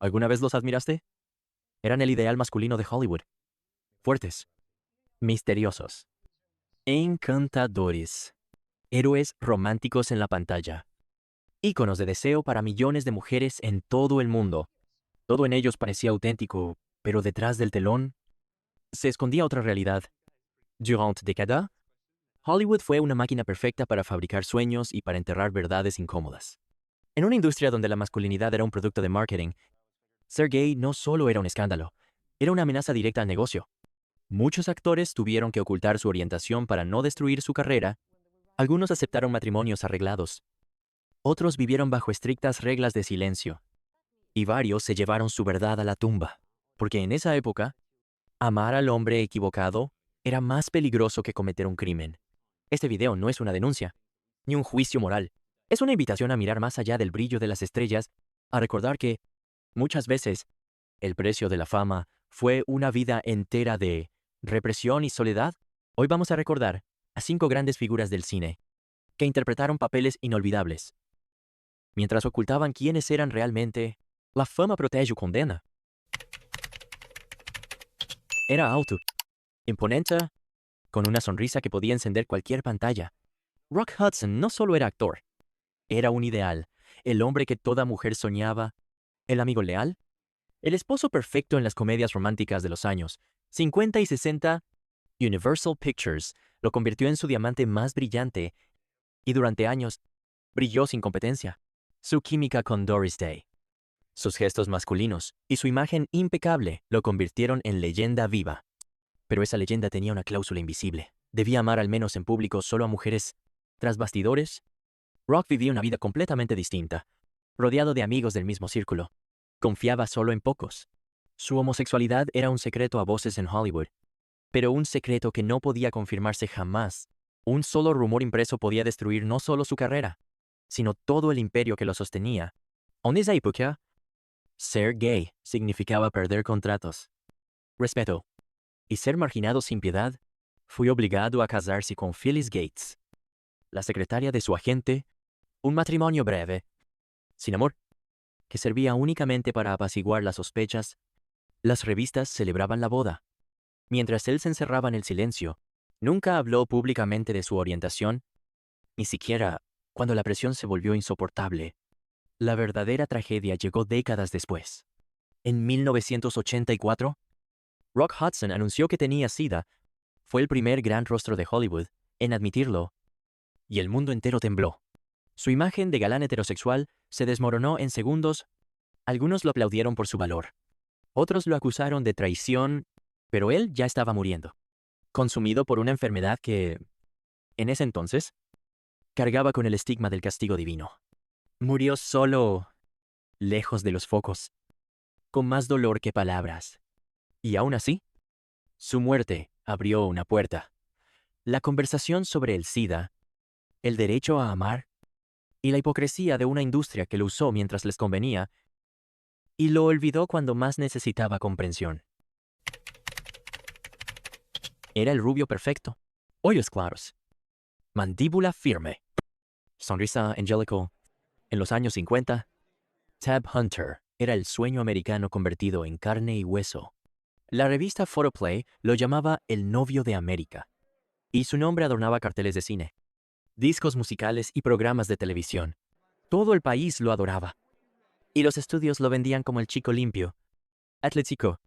¿Alguna vez los admiraste? Eran el ideal masculino de Hollywood. Fuertes, misteriosos, encantadores, héroes románticos en la pantalla, íconos de deseo para millones de mujeres en todo el mundo. Todo en ellos parecía auténtico, pero detrás del telón se escondía otra realidad. Durant décadas, Hollywood fue una máquina perfecta para fabricar sueños y para enterrar verdades incómodas. En una industria donde la masculinidad era un producto de marketing, ser gay no solo era un escándalo, era una amenaza directa al negocio. Muchos actores tuvieron que ocultar su orientación para no destruir su carrera. Algunos aceptaron matrimonios arreglados. Otros vivieron bajo estrictas reglas de silencio. Y varios se llevaron su verdad a la tumba. Porque en esa época, amar al hombre equivocado era más peligroso que cometer un crimen. Este video no es una denuncia, ni un juicio moral. Es una invitación a mirar más allá del brillo de las estrellas, a recordar que, muchas veces, el precio de la fama fue una vida entera de represión y soledad. Hoy vamos a recordar a 5 grandes figuras del cine que interpretaron papeles inolvidables. Mientras ocultaban quiénes eran realmente, la fama protege o condena. Era alto, imponente, con una sonrisa que podía encender cualquier pantalla. Rock Hudson no solo era actor, era un ideal, el hombre que toda mujer soñaba, el amigo leal, el esposo perfecto en las comedias románticas de los años 50 y 60. Universal Pictures lo convirtió en su diamante más brillante y durante años brilló sin competencia. Su química con Doris Day, sus gestos masculinos y su imagen impecable lo convirtieron en leyenda viva. Pero esa leyenda tenía una cláusula invisible. Debía amar al menos en público solo a mujeres. Tras bastidores, Rock vivía una vida completamente distinta, rodeado de amigos del mismo círculo. Confiaba solo en pocos. Su homosexualidad era un secreto a voces en Hollywood, pero un secreto que no podía confirmarse jamás. Un solo rumor impreso podía destruir no solo su carrera, sino todo el imperio que lo sostenía. En esa época, ser gay significaba perder contratos, respeto, y ser marginado sin piedad. Fue obligado a casarse con Phyllis Gates, la secretaria de su agente, un matrimonio breve, sin amor, que servía únicamente para apaciguar las sospechas. Las revistas celebraban la boda. Mientras él se encerraba en el silencio, nunca habló públicamente de su orientación, ni siquiera cuando la presión se volvió insoportable. La verdadera tragedia llegó décadas después. En 1984, Rock Hudson anunció que tenía SIDA. Fue el primer gran rostro de Hollywood en admitirlo, y el mundo entero tembló. Su imagen de galán heterosexual se desmoronó en segundos. Algunos lo aplaudieron por su valor. Otros lo acusaron de traición, pero él ya estaba muriendo, consumido por una enfermedad que, en ese entonces, cargaba con el estigma del castigo divino. Murió solo, lejos de los focos, con más dolor que palabras. Y aún así, su muerte abrió una puerta. La conversación sobre el SIDA, el derecho a amar, y la hipocresía de una industria que lo usó mientras les convenía y lo olvidó cuando más necesitaba comprensión. Era el rubio perfecto, ojos claros, mandíbula firme, sonrisa angelical. En los años 50, Tab Hunter era el sueño americano convertido en carne y hueso. La revista Photoplay lo llamaba el novio de América, y su nombre adornaba carteles de cine, discos musicales y programas de televisión. Todo el país lo adoraba. Y los estudios lo vendían como el chico limpio, atlético,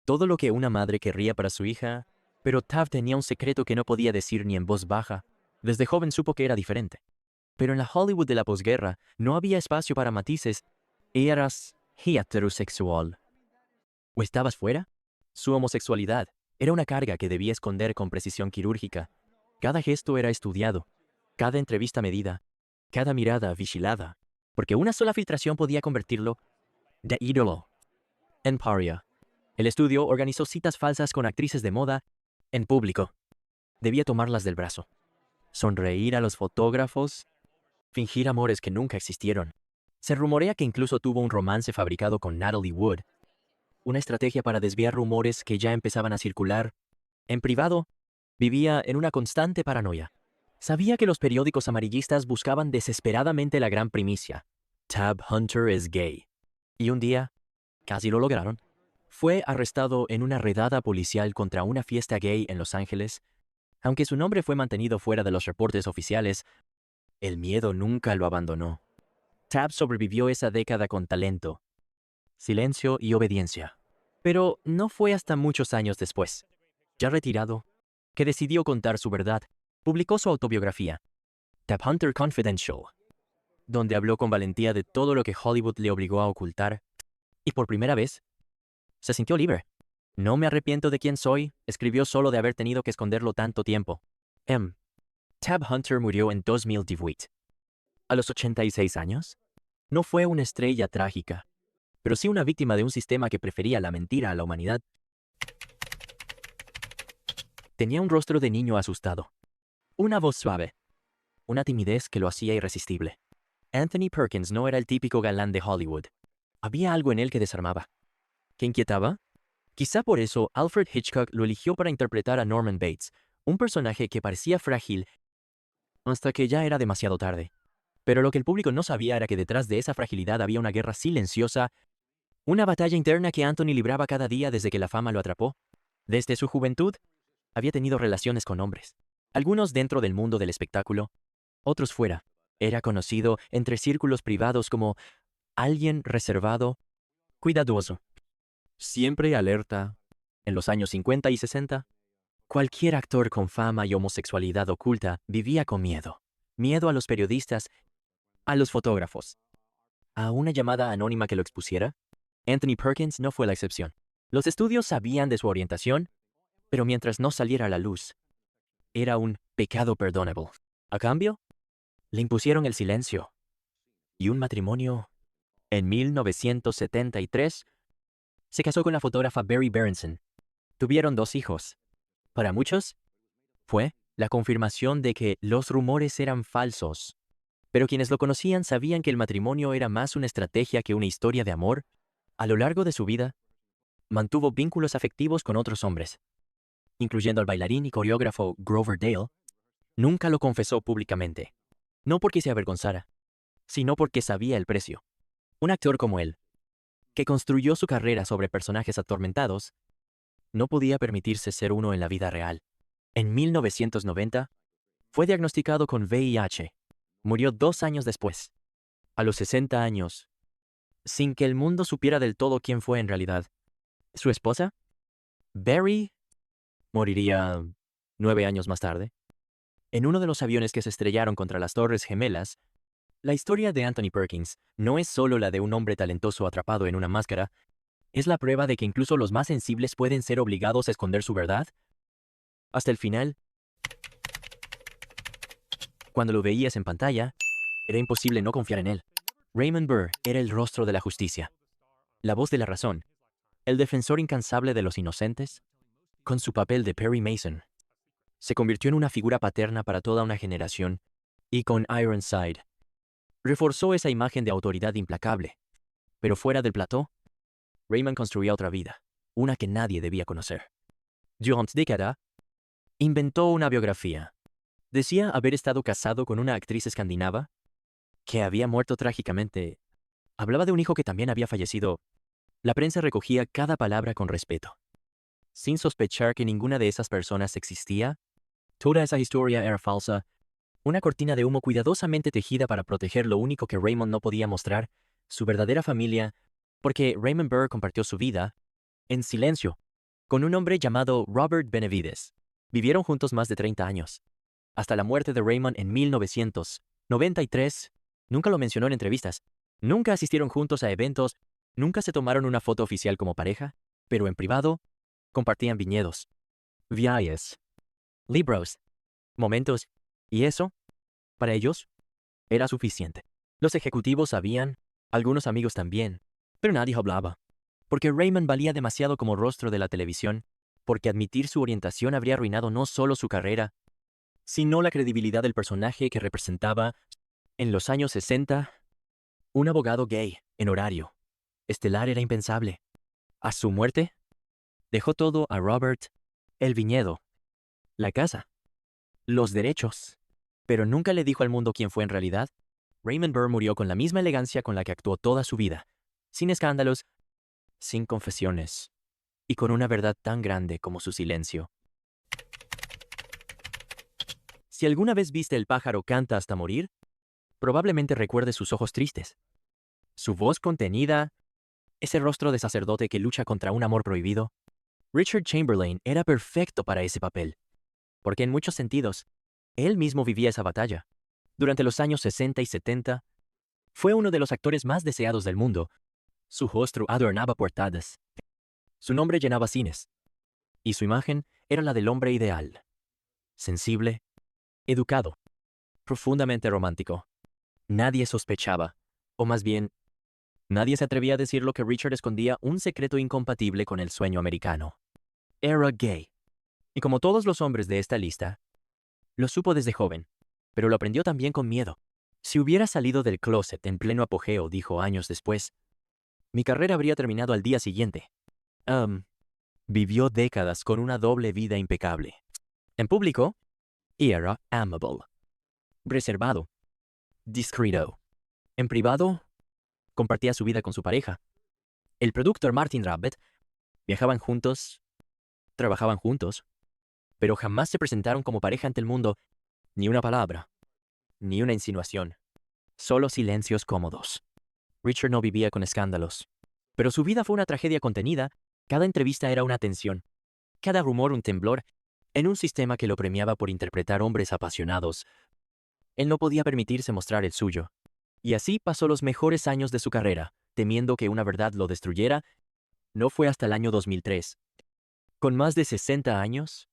todo lo que una madre querría para su hija. Pero Tab tenía un secreto que no podía decir ni en voz baja. Desde joven supo que era diferente. Pero en la Hollywood de la posguerra no había espacio para matices. Eras heterosexual. ¿O estabas fuera? Su homosexualidad era una carga que debía esconder con precisión quirúrgica. Cada gesto era estudiado, cada entrevista medida, cada mirada vigilada, porque una sola filtración podía convertirlo de ídolo en paria. El estudio organizó citas falsas con actrices de moda en público. Debía tomarlas del brazo, sonreír a los fotógrafos, fingir amores que nunca existieron. Se rumorea que incluso tuvo un romance fabricado con Natalie Wood, una estrategia para desviar rumores que ya empezaban a circular. En privado, vivía en una constante paranoia. Sabía que los periódicos amarillistas buscaban desesperadamente la gran primicia. Tab Hunter es gay. Y un día, Casi lo lograron. Fue arrestado en una redada policial contra una fiesta gay en Los Ángeles. Aunque su nombre fue mantenido fuera de los reportes oficiales, el miedo nunca lo abandonó. Tab sobrevivió esa década con talento, silencio y obediencia. Pero no fue hasta muchos años después, ya retirado, que decidió contar su verdad. Publicó su autobiografía, Tab Hunter Confidential, donde habló con valentía de todo lo que Hollywood le obligó a ocultar, y por primera vez, se sintió libre. No me arrepiento de quién soy, escribió solo de haber tenido que esconderlo tanto tiempo. Tab Hunter murió en 2018. A los 86 años, no fue una estrella trágica, pero sí una víctima de un sistema que prefería la mentira a la humanidad. Tenía un rostro de niño asustado, una voz suave, una timidez que lo hacía irresistible. Anthony Perkins no era el típico galán de Hollywood. Había algo en él que desarmaba. ¿Qué inquietaba? Quizá por eso Alfred Hitchcock lo eligió para interpretar a Norman Bates, un personaje que parecía frágil hasta que ya era demasiado tarde. Pero lo que el público no sabía era que detrás de esa fragilidad había una guerra silenciosa, una batalla interna que Anthony libraba cada día desde que la fama lo atrapó. Desde su juventud, había tenido relaciones con hombres, algunos dentro del mundo del espectáculo, otros fuera. Era conocido entre círculos privados como alguien reservado, cuidadoso, siempre alerta. En los años 50 y 60, cualquier actor con fama y homosexualidad oculta vivía con miedo. Miedo a los periodistas, a los fotógrafos, a una llamada anónima que lo expusiera. Anthony Perkins no fue la excepción. Los estudios sabían de su orientación, pero mientras no saliera a la luz, era un pecado perdonable. A cambio, le impusieron el silencio y un matrimonio. En 1973, se casó con la fotógrafa Barry Berenson. Tuvieron 2 hijos. Para muchos, fue la confirmación de que los rumores eran falsos. Pero quienes lo conocían sabían que el matrimonio era más una estrategia que una historia de amor. A lo largo de su vida, mantuvo vínculos afectivos con otros hombres, incluyendo al bailarín y coreógrafo Grover Dale. Nunca lo confesó públicamente, no porque se avergonzara, sino porque sabía el precio. Un actor como él, que construyó su carrera sobre personajes atormentados, no podía permitirse ser uno en la vida real. En 1990, fue diagnosticado con VIH. Murió 2 años después, a los 60 años, sin que el mundo supiera del todo quién fue en realidad. Su esposa, Barry, moriría 9 años más tarde. En uno de los aviones que se estrellaron contra las Torres Gemelas, la historia de Anthony Perkins no es solo la de un hombre talentoso atrapado en una máscara, es la prueba de que incluso los más sensibles pueden ser obligados a esconder su verdad. Hasta el final, cuando lo veías en pantalla, era imposible no confiar en él. Raymond Burr era el rostro de la justicia, la voz de la razón, el defensor incansable de los inocentes. Con su papel de Perry Mason, se convirtió en una figura paterna para toda una generación, y con Ironside, reforzó esa imagen de autoridad implacable. Pero fuera del plató, Raymond construía otra vida, una que nadie debía conocer. Durant década, inventó una biografía. Decía haber estado casado con una actriz escandinava, que había muerto trágicamente. Hablaba de un hijo que también había fallecido. La prensa recogía cada palabra con respeto, sin sospechar que ninguna de esas personas existía. Toda esa historia era falsa, una cortina de humo cuidadosamente tejida para proteger lo único que Raymond no podía mostrar, su verdadera familia, porque Raymond Burr compartió su vida, en silencio, con un hombre llamado Robert Benavides. Vivieron juntos más de 30 años. Hasta la muerte de Raymond en 1993, nunca lo mencionó en entrevistas, nunca asistieron juntos a eventos, nunca se tomaron una foto oficial como pareja, pero en privado, compartían viñedos, viajes, libros, momentos, y eso, para ellos, era suficiente. Los ejecutivos sabían, algunos amigos también, pero nadie hablaba. Porque Raymond valía demasiado como rostro de la televisión, porque admitir su orientación habría arruinado no solo su carrera, sino la credibilidad del personaje que representaba. En los años 60, un abogado gay, en horario estelar, era impensable. A su muerte, dejó todo a Robert: el viñedo, la casa, los derechos. Pero nunca le dijo al mundo quién fue en realidad. Raymond Burr murió con la misma elegancia con la que actuó toda su vida, sin escándalos, sin confesiones, y con una verdad tan grande como su silencio. Si alguna vez viste El pájaro canta hasta morir, probablemente recuerdes sus ojos tristes, su voz contenida, ese rostro de sacerdote que lucha contra un amor prohibido. Richard Chamberlain era perfecto para ese papel, porque en muchos sentidos, él mismo vivía esa batalla. Durante los años 60 y 70, fue uno de los actores más deseados del mundo. Su rostro adornaba portadas. Su nombre llenaba cines. Y su imagen era la del hombre ideal. Sensible, educado, profundamente romántico. Nadie sospechaba, o más bien, nadie se atrevía a decir lo que Richard escondía un secreto incompatible con el sueño americano. Era gay. Y como todos los hombres de esta lista, lo supo desde joven, pero lo aprendió también con miedo. Si hubiera salido del closet en pleno apogeo, dijo años después, mi carrera habría terminado al día siguiente. Vivió décadas con una doble vida impecable. En público, era amable, reservado, discreto. En privado, compartía su vida con su pareja. El productor Martin Rabbit viajaban juntos, trabajaban juntos, pero jamás se presentaron como pareja ante el mundo. Ni una palabra, ni una insinuación, solo silencios cómodos. Richard no vivía con escándalos, pero su vida fue una tragedia contenida. Cada entrevista era una tensión, cada rumor un temblor, en un sistema que lo premiaba por interpretar hombres apasionados. Él no podía permitirse mostrar el suyo. Y así pasó los mejores años de su carrera, temiendo que una verdad lo destruyera. No fue hasta el año 2003, con más de 60 años,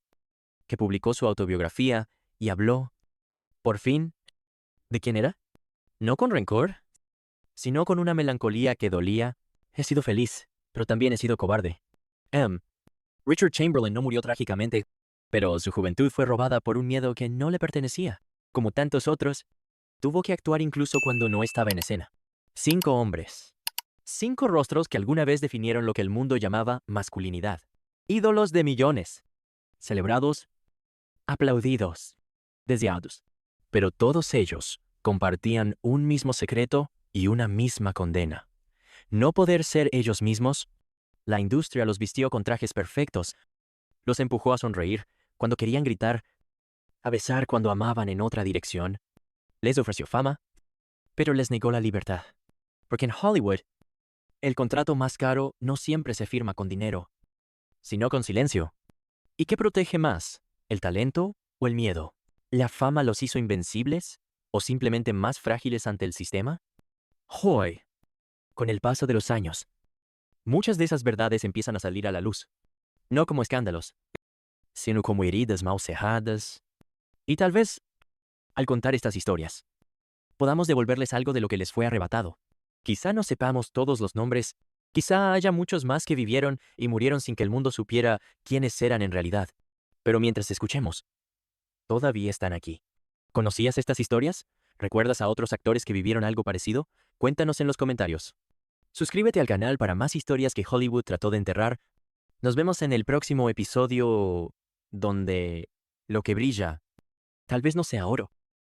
que publicó su autobiografía y habló, por fin, ¿de quién era? No con rencor, sino con una melancolía que dolía. He sido feliz, pero también he sido cobarde. Richard Chamberlain no murió trágicamente, pero su juventud fue robada por un miedo que no le pertenecía. Como tantos otros, tuvo que actuar incluso cuando no estaba en escena. 5 hombres. 5 rostros que alguna vez definieron lo que el mundo llamaba masculinidad. Ídolos de millones. Celebrados, aplaudidos, deseados. Pero todos ellos compartían un mismo secreto y una misma condena. No poder ser ellos mismos. La industria los vistió con trajes perfectos. Los empujó a sonreír cuando querían gritar, a besar cuando amaban en otra dirección. Les ofreció fama, pero les negó la libertad. Porque en Hollywood, el contrato más caro no siempre se firma con dinero, sino con silencio. ¿Y qué protege más, el talento o el miedo? ¿La fama los hizo invencibles o simplemente más frágiles ante el sistema? Hoy, con el paso de los años, muchas de esas verdades empiezan a salir a la luz. No como escándalos, sino como heridas mal cerradas. Y tal vez, al contar estas historias, podamos devolverles algo de lo que les fue arrebatado. Quizá no sepamos todos los nombres, quizá haya muchos más que vivieron y murieron sin que el mundo supiera quiénes eran en realidad. Pero mientras escuchemos, todavía están aquí. ¿Conocías estas historias? ¿Recuerdas a otros actores que vivieron algo parecido? Cuéntanos en los comentarios. Suscríbete al canal para más historias que Hollywood trató de enterrar. Nos vemos en el próximo episodio donde lo que brilla tal vez no sea oro.